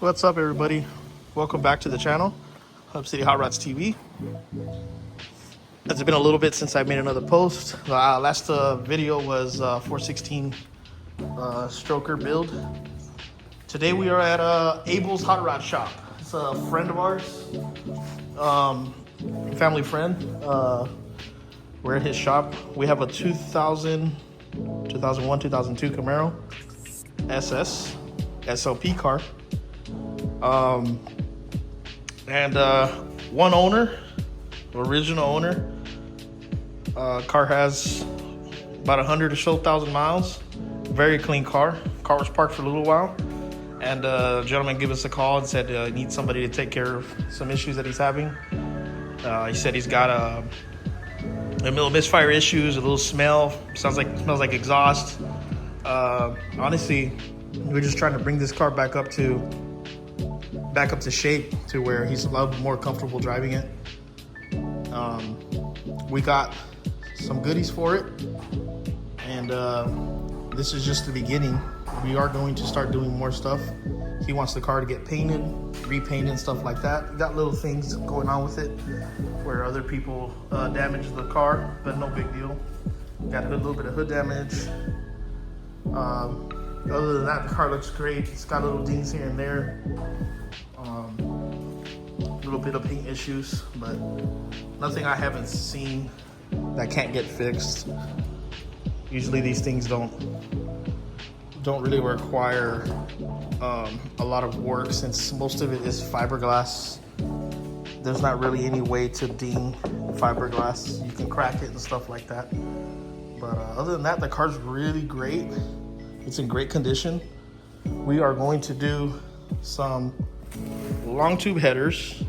What's up, everybody? Welcome back to the channel, Hub City Hot Rods TV. It's been a little bit since I made another post. Last video was 416 stroker build. Today we are at Abel's Hot Rod Shop. It's a friend of ours, family friend. We're at his shop. We have a 2001, 2002 Camaro SS SLP car. One owner, original owner. Car has about 100 or so thousand miles. Very clean car. Car was parked for a little while, and a gentleman gave us a call and said he needs somebody to take care of some issues that he's having. He said he's got a little misfire issues, a little smell. Smells like exhaust. Honestly, we're just trying to bring this car back up to shape to where he's a lot more comfortable driving it. We got some goodies for it, and this is just the beginning. We are going to start doing more stuff. He wants the car to get painted, repainted, and stuff like that. We got little things going on with it where other people damaged the car, but no big deal. Got a little bit of hood damage. Other than that, the car looks great. It's got little dings here and there. A little bit of paint issues, but nothing I haven't seen that can't get fixed. Usually these things don't really require a lot of work, since most of it is fiberglass. There's not really any way to ding fiberglass. You can crack it and stuff like that. But other than that, the car's really great. It's in great condition. We are going to do some long tube headers,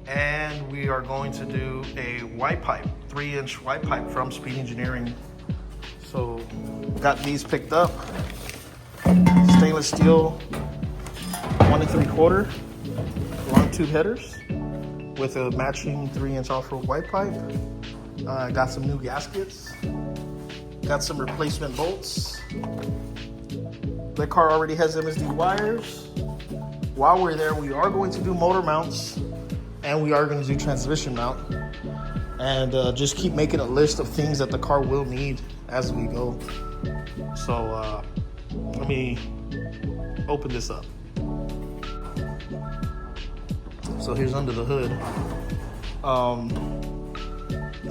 and we are going to do a white pipe, 3-inch white pipe from Speed Engineering. So got these picked up. Stainless steel 1 3/4 long tube headers with a matching 3-inch off-road white pipe. Got some new gaskets. Got some replacement bolts. The car already has MSD wires. While we're there, we are going to do motor mounts, and we are going to do transmission mount, and just keep making a list of things that the car will need as we go. So let me open this up. So here's under the hood.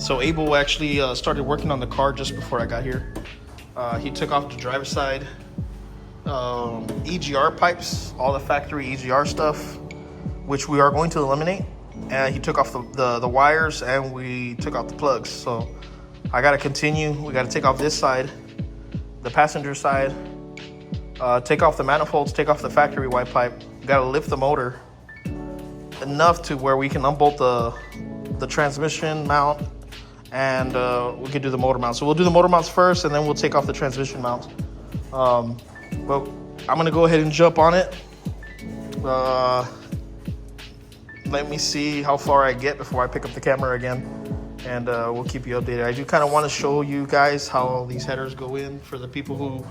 So Abel actually started working on the car just before I got here. He took off the driver's side EGR pipes, all the factory EGR stuff, which we are going to eliminate. And he took off the wires, and we took out the plugs. So I got to continue. We got to take off this side, the passenger side, take off the manifolds, take off the factory white pipe. Got to lift the motor enough to where we can unbolt the transmission mount, and we could do the motor mount. So we'll do the motor mounts first, and then we'll take off the transmission mount. But I'm gonna go ahead and jump on it. Let me see how far I get before I pick up the camera again, and we'll keep you updated. I do kind of want to show you guys how these headers go in for the people who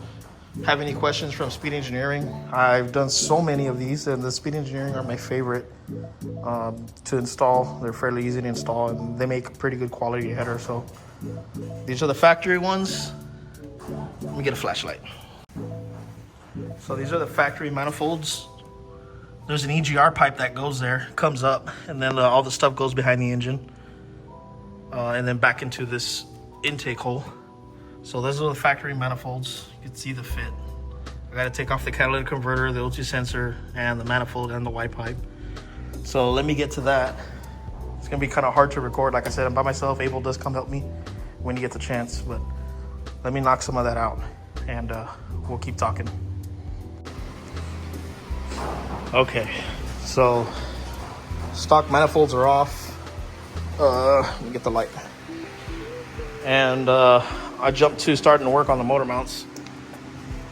have any questions from Speed Engineering. I've done so many of these, and the Speed Engineering are my favorite to install. They're fairly easy to install, and they make a pretty good quality header. So these are the factory ones. Let me get a flashlight. So these are the factory manifolds. There's an EGR pipe that goes there, comes up, and then all the stuff goes behind the engine, and then back into this intake hole. So those are the factory manifolds. You can see the fit. I got to take off the catalytic converter, the O2 sensor, and the manifold and the white pipe. So let me get to that. It's gonna be kind of hard to record. Like I said, I'm by myself. Abel does come help me when he gets a chance, but let me knock some of that out, and we'll keep talking. Okay, so stock manifolds are off. Let me get the light. And I jumped to starting to work on the motor mounts.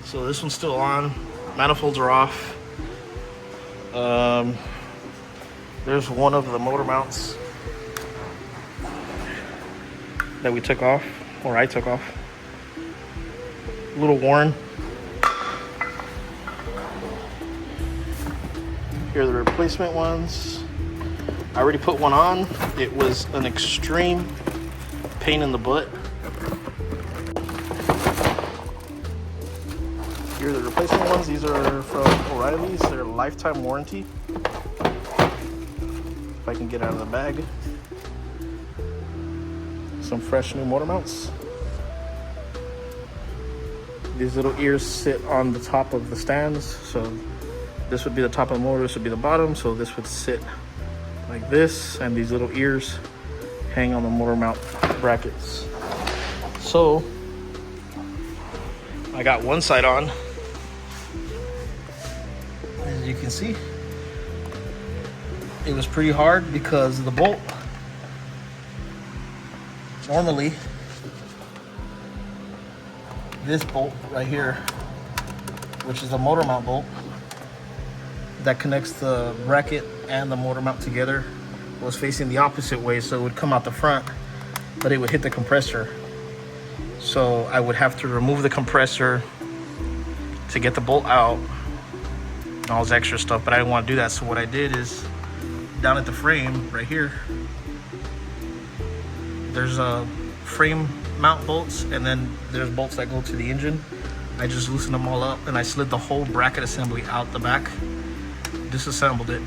So this one's still on. Manifolds are off. There's one of the motor mounts that we took off, or I took off. A little worn. Here are the replacement ones. I already put one on. It was an extreme pain in the butt. Here are the replacement ones. These are from O'Reilly's. They're lifetime warranty. If I can get out of the bag. Some fresh new motor mounts. These little ears sit on the top of the stands. So this would be the top of the motor, this would be the bottom. So this would sit like this, and these little ears hang on the motor mount brackets. So I got one side on. As you can see, it was pretty hard because the bolt, normally this bolt right here, which is the motor mount bolt that connects the bracket and the motor mount together, was facing the opposite way, so it would come out the front, but it would hit the compressor. So I would have to remove the compressor to get the bolt out and all this extra stuff, but I didn't want to do that. So what I did is, down at the frame right here, there's a frame mount bolts, and then there's bolts that go to the engine. I just loosened them all up, and I slid the whole bracket assembly out the back, disassembled it,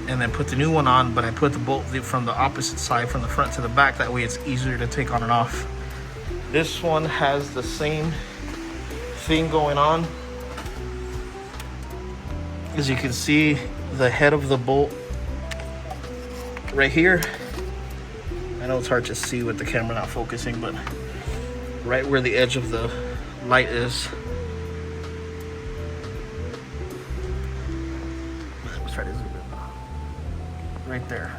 and then put the new one on. But I put the bolt from the opposite side, from the front to the back, that way it's easier to take on and off. This one has the same thing going on. As you can see, the head of the bolt right here, I know it's hard to see with the camera not focusing, but right where the edge of the light is, let's try to zoom in, right there,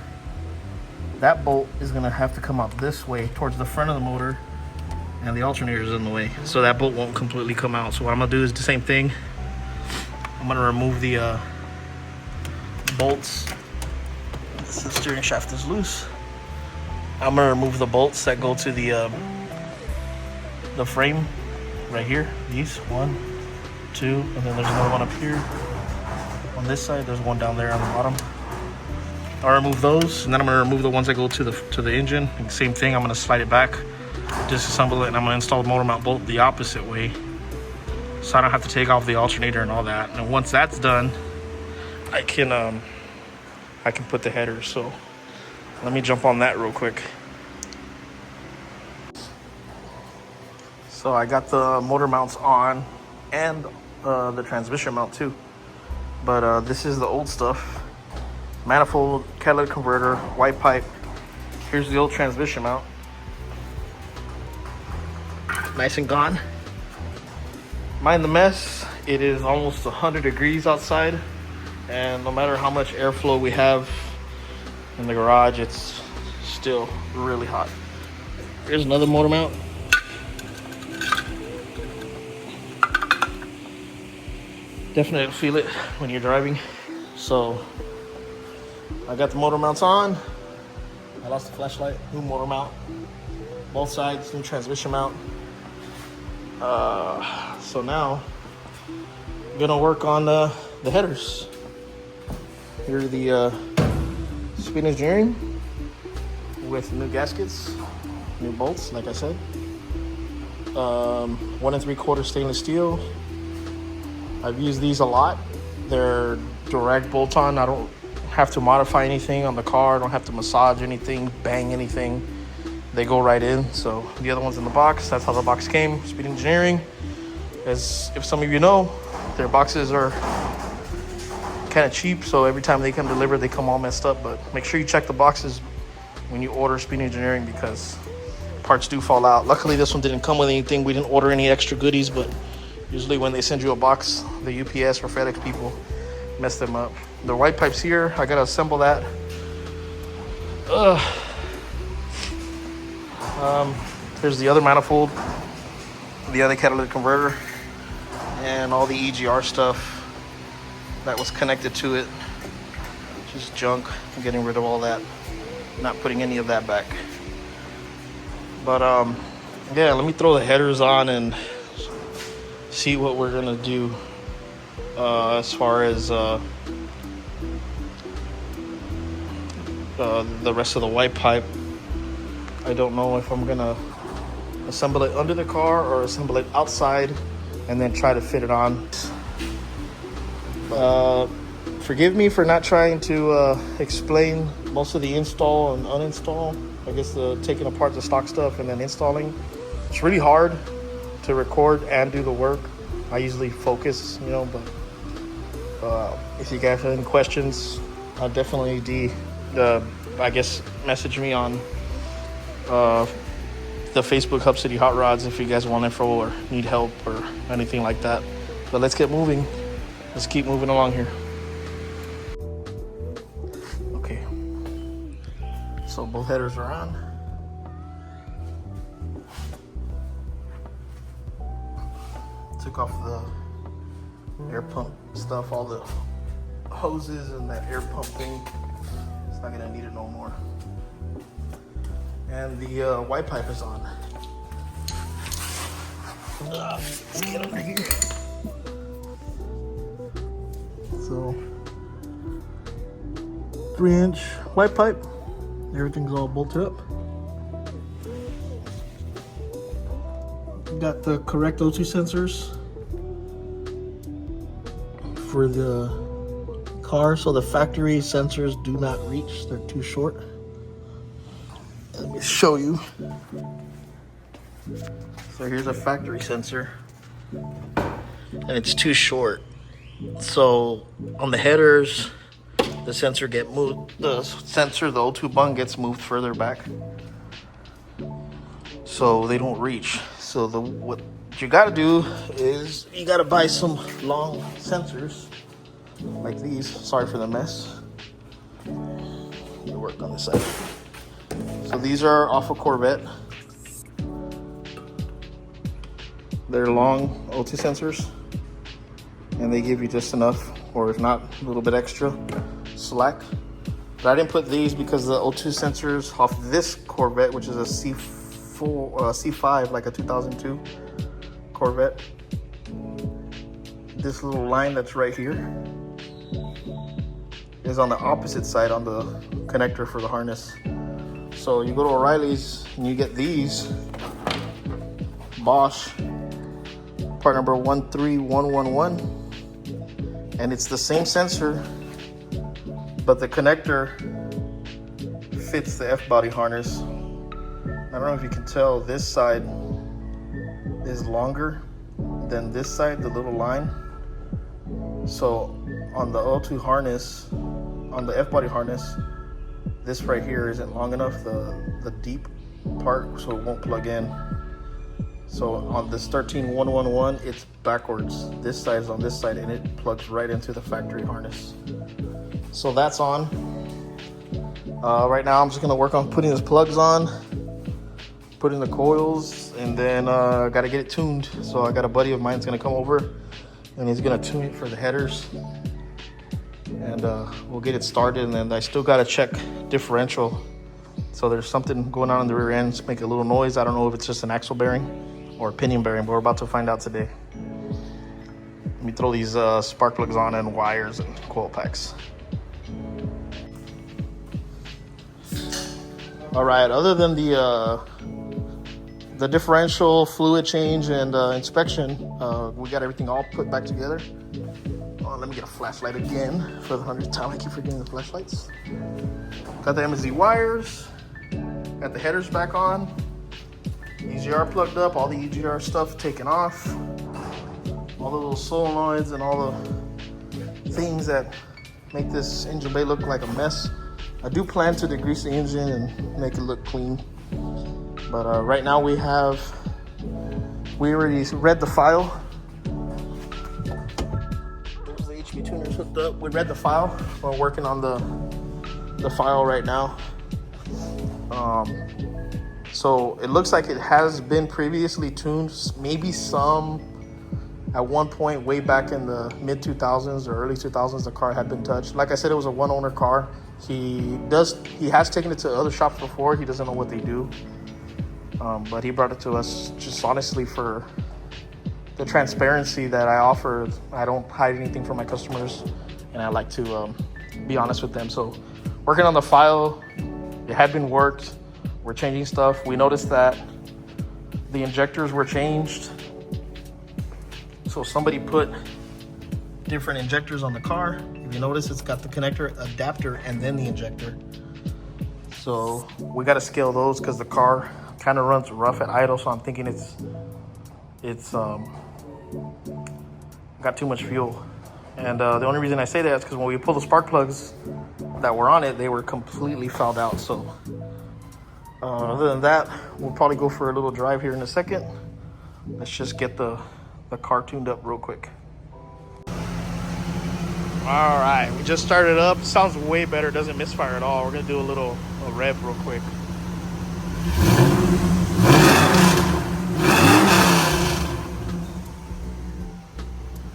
that bolt is going to have to come out this way towards the front of the motor, and the alternator is in the way, so that bolt won't completely come out. So what I'm going to do is the same thing. I'm going to remove the bolts. The steering shaft is loose. I'm going to remove the bolts that go to the frame right here. These, 1, 2, and then there's another one up here on this side. There's one down there on the bottom. I'll remove those, and then I'm going to remove the ones that go to the engine. And same thing, I'm going to slide it back, disassemble it, and I'm going to install the motor mount bolt the opposite way, so I don't have to take off the alternator and all that. And once that's done, I can put the header. So let me jump on that real quick. So I got the motor mounts on, and the transmission mount too. But this is the old stuff. Manifold, catalytic converter, white pipe. Here's the old transmission mount. Nice and gone. Mind the mess. It is almost 100 degrees outside, and no matter how much airflow we have in the garage, it's still really hot. Here's another motor mount. Definitely feel it when you're driving. So I got the motor mounts on. I lost the flashlight. New motor mount, both sides. New transmission mount. So now I'm gonna work on the headers. Here are the Speed Engineering with new gaskets, new bolts, like I said. 1 3/4 stainless steel. I've used these a lot. They're direct bolt-on. I don't have to modify anything on the car. I don't have to massage anything, bang anything. They go right in. So the other one's in the box. That's how the box came. Speed Engineering. As if some of you know, their boxes are kind of cheap, so every time they come delivered, they come all messed up. But make sure you check the boxes when you order Speed Engineering, because parts do fall out. Luckily, this one didn't come with anything. We didn't order any extra goodies, but usually when they send you a box, the UPS or FedEx people mess them up. The white pipes here, I gotta assemble that. Here's the other manifold, the other catalytic converter, and all the EGR stuff that was connected to it. Just junk. I'm getting rid of all that. Not putting any of that back. But yeah, let me throw the headers on and see what we're gonna do as far as the rest of the white pipe. I don't know if I'm gonna assemble it under the car or assemble it outside and then try to fit it on. Forgive me for not trying to explain most of the install and uninstall. I guess taking apart the stock stuff and then installing. It's really hard to record and do the work. I usually focus, but if you guys have any questions, I'll definitely I guess message me on the Facebook Hub City Hot Rods if you guys want info or need help or anything like that. But let's get moving. Let's keep moving along here. Okay. So both headers are on. Took off the air pump stuff, all the hoses and that air pump thing. It's not gonna need it no more. And the white pipe is on. Let's get under here. So 3-inch white pipe. Everything's all bolted up. Got the correct O2 sensors for the car, so the factory sensors do not reach, they're too short. Let me show you. So here's a factory sensor and it's too short. So on the headers, the sensor get moved, the O2 bung gets moved further back, so they don't reach. So what you gotta do is you gotta buy some long sensors like these. Sorry for the mess. Let me work on this side. So these are off a Corvette. They're long O2 sensors, and they give you just enough, or if not, a little bit extra slack. But I didn't put these because the O2 sensors off this Corvette, which is a C5, like a 2002 Corvette, this little line that's right here is on the opposite side on the connector for the harness. So you go to O'Reilly's and you get these Bosch part number 13111, and it's the same sensor, but the connector fits the F-body harness. I don't know if you can tell, this side is longer than this side, the little line. So on the O2 harness, on the F-body harness, this right here isn't long enough, the deep part, so it won't plug in. So on this 13111, it's backwards. This side is on this side and it plugs right into the factory harness. So that's on. Right now I'm just gonna work on putting these plugs on, putting the coils, and then gotta get it tuned. So I got a buddy of mine that's gonna come over and he's gonna tune it for the headers, and we'll get it started. And then I still gotta check differential. So there's something going on in the rear end, it's making a little noise. I don't know if it's just an axle bearing or pinion bearing, but we're about to find out today. Let me throw these spark plugs on and wires and coil packs. All right, other than the differential fluid change and inspection, we got everything all put back together. Oh, let me get a flashlight again for the 100th time. I keep forgetting the flashlights. Got the MSD wires, got the headers back on, EGR plugged up, all the EGR stuff taken off, all the little solenoids and all the things that make this engine bay look like a mess. I do plan to degrease the engine and make it look clean. But right now we already read the file. There's the HV tuners hooked up. We read the file. We're working on the file right now. So it looks like it has been previously tuned. Maybe some at one point way back in the mid 2000s or early 2000s, the car had been touched. Like I said, it was a one owner car. He has taken it to other shops before. He doesn't know what they do. But he brought it to us just honestly for the transparency that I offer. I don't hide anything from my customers, and I like to be honest with them. So working on the file. It had been worked. We're changing stuff. We noticed that the injectors were changed. So somebody put different injectors on the car. If you notice, it's got the connector, adapter, and then the injector. So we got to scale those because the car kind of runs rough at idle. So I'm thinking it's got too much fuel. And the only reason I say that is because when we pull the spark plugs that were on it, they were completely fouled out. So other than that, we'll probably go for a little drive here in a second. Let's just get the car tuned up real quick. All right, we just started up. Sounds way better, doesn't misfire at all. We're gonna do a rev real quick.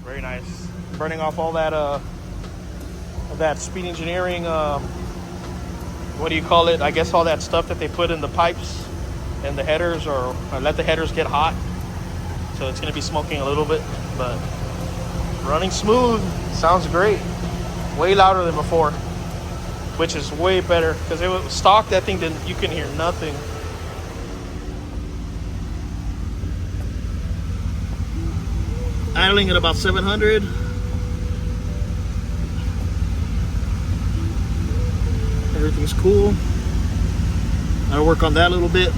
Very nice. Burning off all that speed engineering, what do you call it? I guess all that stuff that they put in the pipes and the headers, or let the headers get hot. So it's gonna be smoking a little bit, but running smooth. Sounds great. Way louder than before, which is way better because it was stock. That thing didn't. You can hear nothing. Idling at about 700. Everything's cool. I'll work on that a little bit.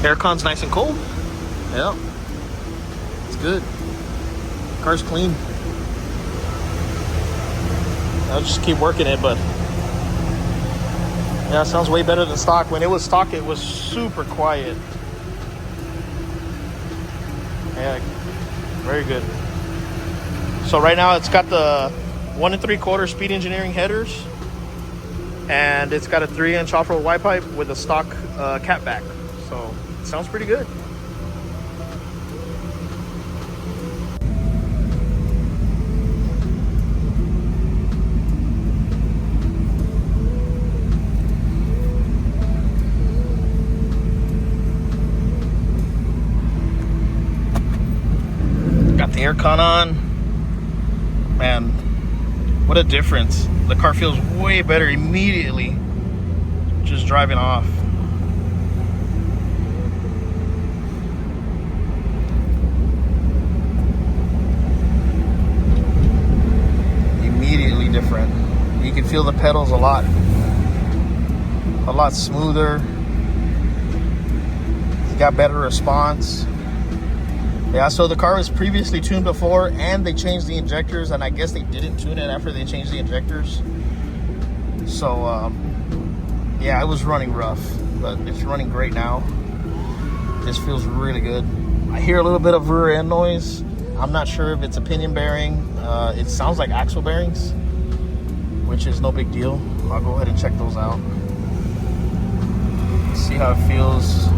Aircon's nice and cold. Yeah, it's good. Car's clean. I'll just keep working it, but yeah, it sounds way better than stock. When it was stock, it was super quiet. Yeah, very good. So right now it's got the 1 3/4 speed engineering headers, and it's got a 3-inch off-road Y pipe with a stock cat back. So it sounds pretty good. Got the aircon on. Man, what a difference. The car feels way better immediately just driving off. Immediately different. You can feel the pedals a lot smoother. You got better response. Yeah, so the car was previously tuned before, and they changed the injectors, and I guess they didn't tune it after they changed the injectors. So, yeah, it was running rough, but it's running great now. This feels really good. I hear a little bit of rear end noise. I'm not sure if it's a pinion bearing. It sounds like axle bearings, which is no big deal. I'll go ahead and check those out. See how it feels.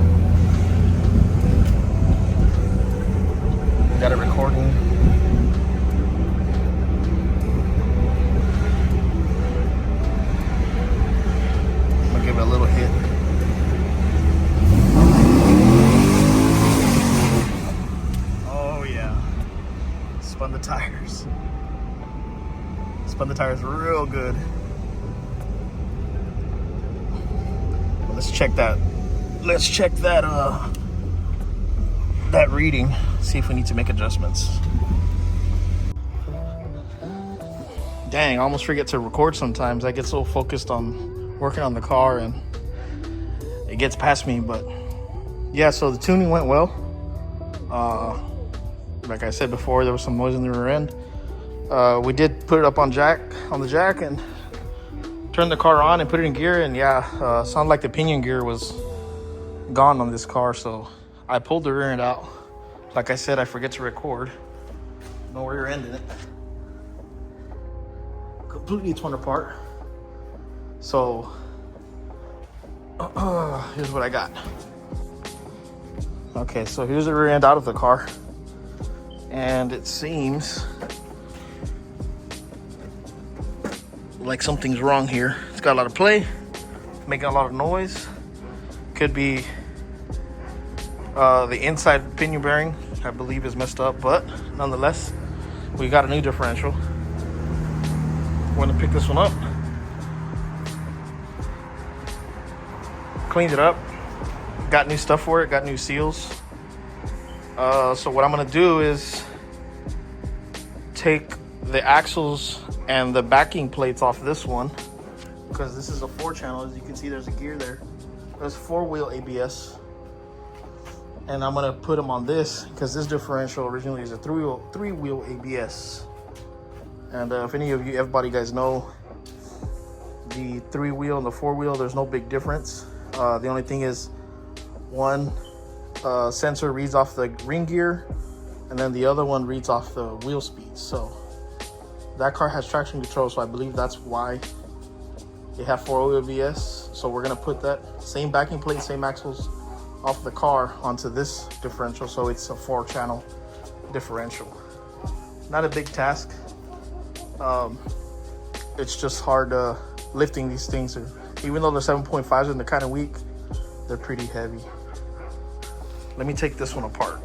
Got it recording. I'll give it a little hit. Oh yeah. Spun the tires. Spun the tires real good. Well, let's check that. Let's check that that reading. See if we need to make adjustments. Dang, I almost forget to record sometimes. I get so focused on working on the car and it gets past me. But yeah, so the tuning went well. Like I said before, there was some noise in the rear end. We did put it up on the jack and turn the car on and put it in gear, and yeah, sounded like the pinion gear was gone on this car. So I pulled the rear end out. Like I said, I forget to record. No rear end in it. Completely torn apart. So here's what I got. Okay, so here's the rear end out of the car, and it seems like something's wrong here. It's got a lot of play, making a lot of noise. Could be The inside pinion bearing, I believe, is messed up, but nonetheless, we got a new differential. I'm going to pick this one up. Cleaned it up. Got new stuff for it. Got new seals. So what I'm going to do is take the axles and the backing plates off this one, because this is a 4-channel. As you can see, there's a gear there. There's 4-wheel ABS. And I'm gonna put them on this because this differential originally is a 3-wheel ABS. And if any of you, everybody guys know, the 3-wheel and the 4-wheel, there's no big difference. The only thing is one sensor reads off the ring gear, and then the other one reads off the wheel speed. So that car has traction control, so I believe that's why they have 4-wheel ABS. So we're gonna put that same backing plate, same axles off the car onto this differential, so it's a 4-channel differential. Not a big task. It's just hard lifting these things. Even though they're 7.5s and they're kind of weak, they're pretty heavy. Let me take this one apart.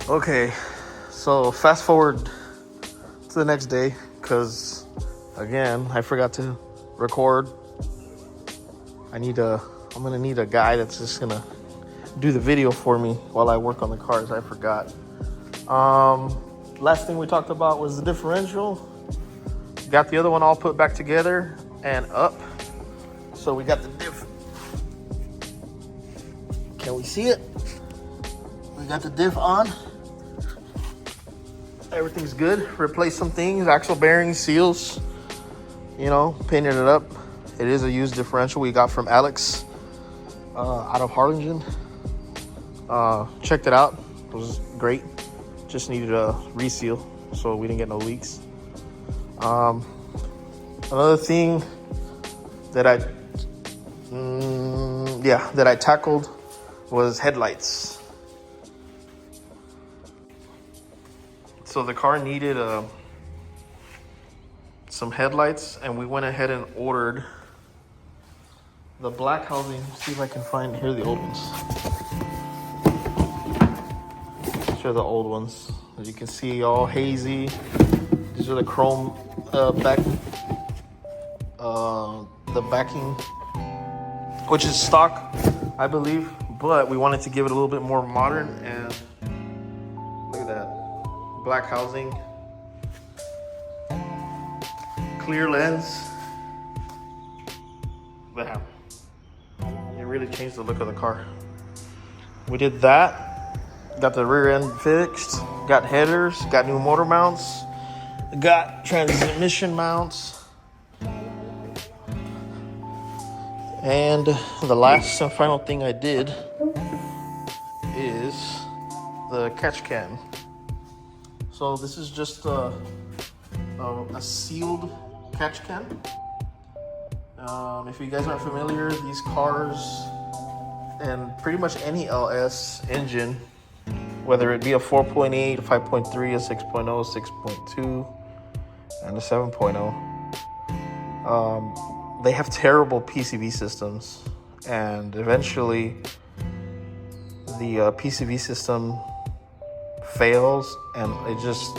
Okay, so fast forward to the next day, because again, I forgot to record. I'm gonna need a guy that's just gonna do the video for me while I work on the cars. I forgot. Last thing we talked about was the differential. Got the other one all put back together and up. So we got the diff. Can we see it? We got the diff on. Everything's good. Replaced some things, axle bearings, seals, painted it up. It is a used differential we got from Alex out of Harlingen. Checked it out. It was great. Just needed a reseal so we didn't get no leaks. Another thing that I tackled was headlights. So the car needed some headlights, and we went ahead and ordered the black housing. See if I can find here the old ones. These are the old ones. As you can see, all hazy. These are the chrome the backing, which is stock, I believe, but we wanted to give it a little bit more modern. And look at that. Black housing, clear lens. Bam. It really changed the look of the car. We did that. Got the rear end fixed. Got headers. Got new motor mounts. Got transmission mounts. And the last and final thing I did is the catch can. So this is just a sealed catch can. If you guys aren't familiar, these cars and pretty much any LS engine, whether it be a 4.8, a 5.3, a 6.0, 6.2, and a 7.0, they have terrible PCV systems, and eventually the PCV system fails and it just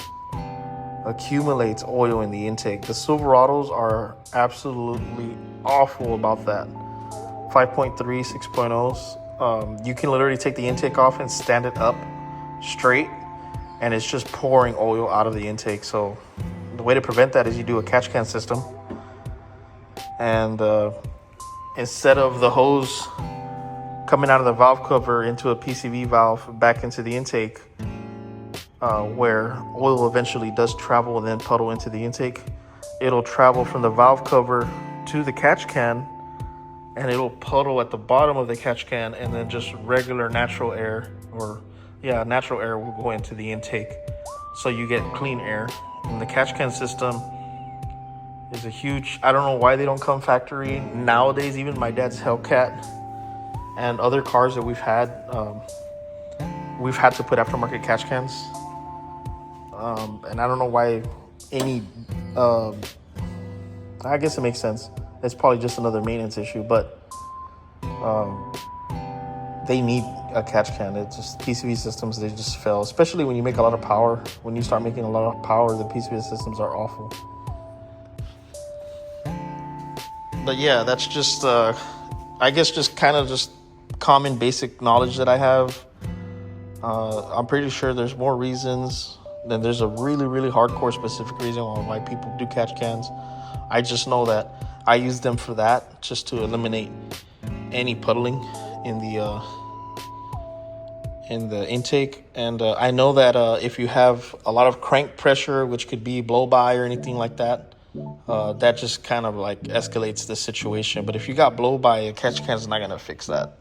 accumulates oil in the intake. The Silverados are absolutely awful about that. 5.3, 6.0s. You can literally take the intake off and stand it up straight, and it's just pouring oil out of the intake. So the way to prevent that is you do a catch can system, and instead of the hose coming out of the valve cover into a PCV valve back into the intake, where oil eventually does travel and then puddle into the intake, it'll travel from the valve cover to the catch can, and it'll puddle at the bottom of the catch can, and then just regular natural air will go into the intake, so you get clean air. And the catch can system is a huge, I don't know why they don't come factory nowadays. Even my dad's Hellcat and other cars that we've had to put aftermarket catch cans. And I don't know why any I guess it makes sense. It's probably just another maintenance issue, but they need a catch can. It's just PCV systems, they just fail, especially when you make a lot of power. When you start making a lot of power, the PCV systems are awful. But yeah, that's just, I guess, just kind of just common basic knowledge that I have. I'm pretty sure there's more reasons. Then there's a really, really hardcore specific reason on why people do catch cans. I just know that I use them for that, just to eliminate any puddling in the intake. And I know that if you have a lot of crank pressure, which could be blow by or anything like that, that just kind of like escalates the situation. But if you got blow by, a catch can is not gonna fix that.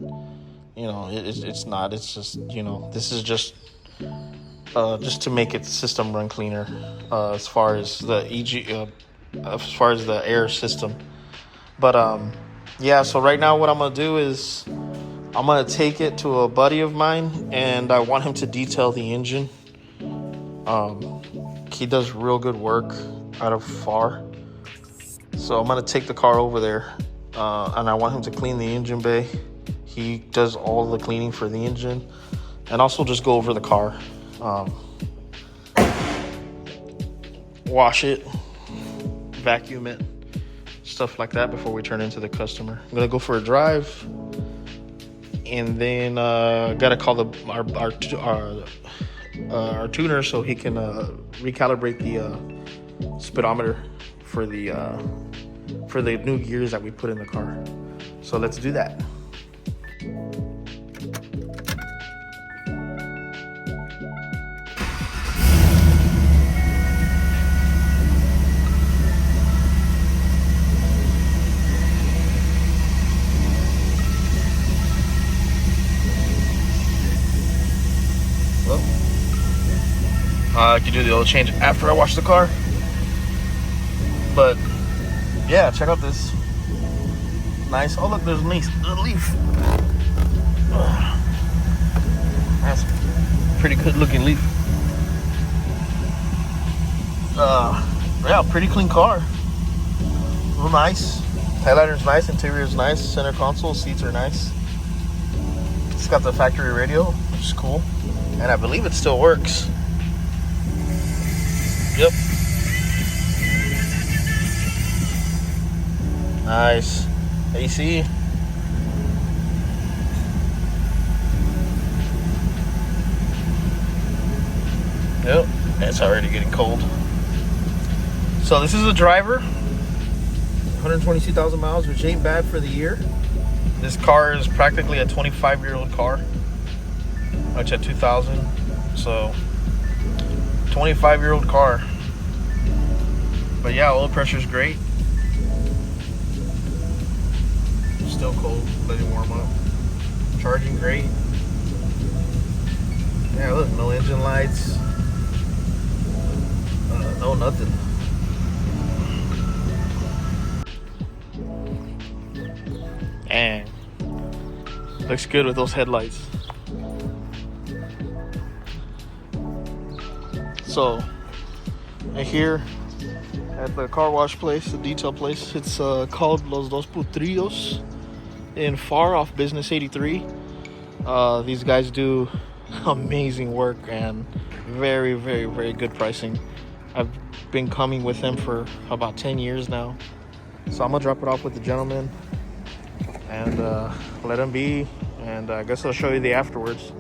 You know, it's not. It's just, you know, this is just to make its system run cleaner, as far as the as far as the air system. But yeah. So right now, what I'm gonna do is I'm gonna take it to a buddy of mine, and I want him to detail the engine. He does real good work out of far. So I'm gonna take the car over there, and I want him to clean the engine bay. He does all the cleaning for the engine, and also just go over the car, wash it, vacuum it, stuff like that before we turn it into the customer. I'm gonna go for a drive, and then gotta call our tuner so he can recalibrate the speedometer for the new gears that we put in the car. So let's do that. I can do the oil change after I wash the car. But yeah, check out this nice. Oh look, there's a leaf. That's a pretty good looking leaf. Yeah, pretty clean car. Real nice. Highlighter's nice. Interior is nice. Center console seats are nice. It's got the factory radio, which is cool, and I believe it still works. Yep. Nice. AC. Yep. It's already getting cold. So this is a driver. 122,000 miles, which ain't bad for the year. This car is practically a 25-year-old car. Which at 2000. So 25-year-old car. But yeah, oil pressure is great. Still cold, let it warm up. Charging great. Yeah, look, no engine lights. No nothing. And looks good with those headlights. So, right here at the car wash place, the detail place, it's called Los Dos Putrillos in Far off Business 83. These guys do amazing work and very, very, very good pricing. I've been coming with them for about 10 years now. So I'm gonna drop it off with the gentleman and let him be, and I guess I'll show you the afterwards.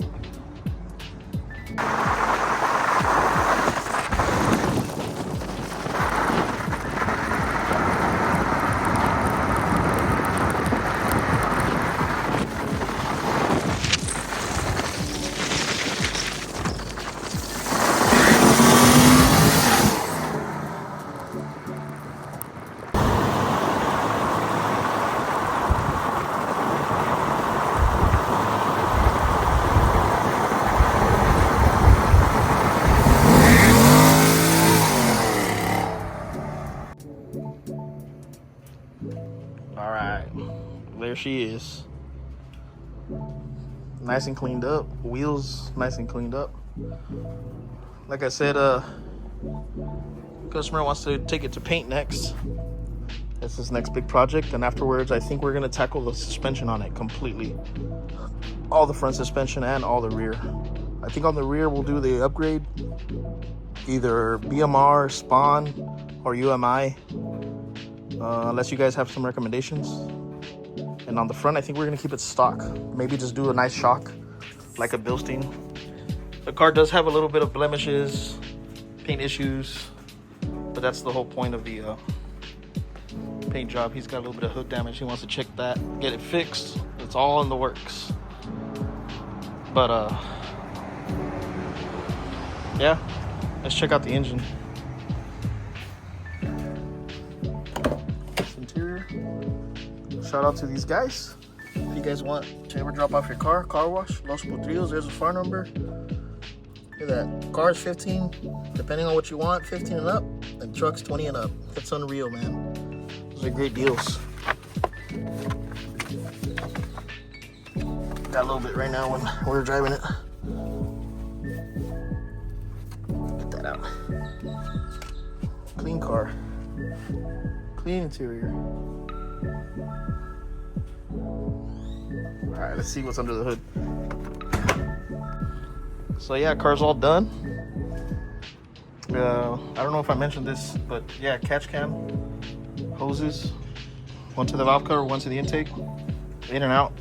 There she is, nice and cleaned up. Wheels nice and cleaned up. Like I said, customer wants to take it to paint next, That's his next big project. And afterwards, I think we're gonna tackle the suspension on it completely. All the front suspension and all the rear. I think on the rear we'll do the upgrade, either BMR, Spawn, or UMI, unless you guys have some recommendations. And on the front, I think we're gonna keep it stock. Maybe just do a nice shock, like a Bilstein. The car does have a little bit of blemishes, paint issues, but that's the whole point of the paint job. He's got a little bit of hood damage. He wants to check that, get it fixed. It's all in the works. But yeah, let's check out the engine. This interior. Shout out to these guys. If you guys want to ever drop off your car wash, Los Potrillos, there's a phone number. Look at that. Cars 15, depending on what you want, 15 and up, and trucks 20 and up. That's unreal, man. Those are great deals. Got a little bit right now when we're driving it. Get that out. Clean car. Clean interior. Alright, let's see what's under the hood. So yeah, car's all done. I don't know if I mentioned this, but yeah, catch cam, hoses, one to the valve cover, one to the intake, in and out.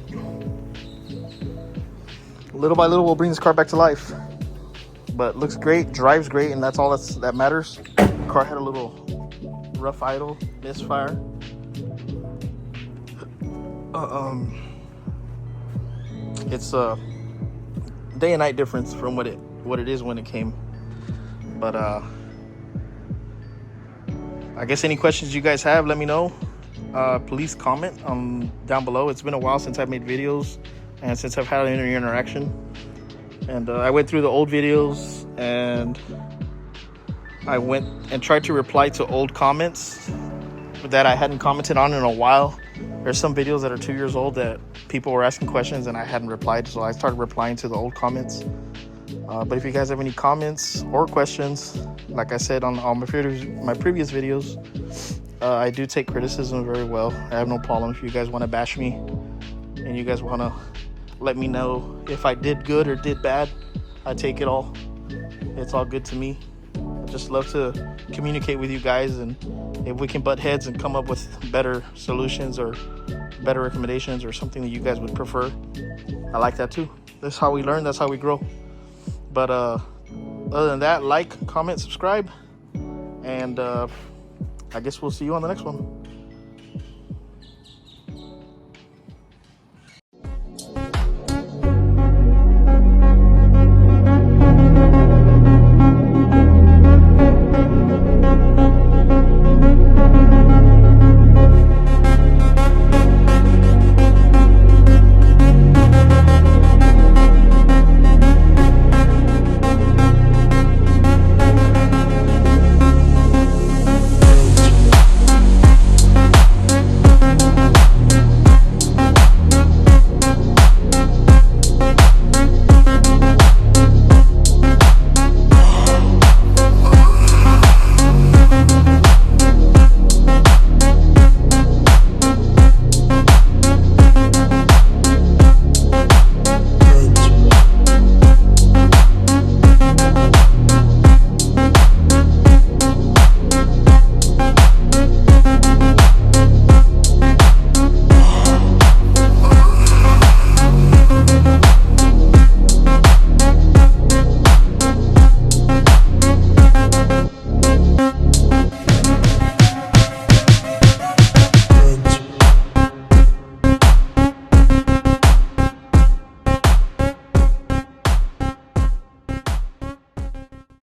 Little by little, we'll bring this car back to life. But looks great, drives great, and that's all that matters. The car had a little rough idle, misfire. It's a day and night difference from what it is when it came. But I guess any questions you guys have, let me know. Please comment down below. It's been a while since I've made videos and since I've had any interaction. And I went through the old videos and I went and tried to reply to old comments that I hadn't commented on in a while. There's some videos that are 2 years old that people were asking questions and I hadn't replied, so I started replying to the old comments. But if you guys have any comments or questions, like I said on my previous videos, I do take criticism very well. I have no problem if you guys want to bash me and you guys want to let me know if I did good or did bad. I take it all. It's all good to me. I just love to communicate with you guys, and if we can butt heads and come up with better solutions or better recommendations or something that you guys would prefer, I like that too. That's how we learn, that's how we grow. But other than that, like, comment, subscribe, and I guess we'll see you on the next one.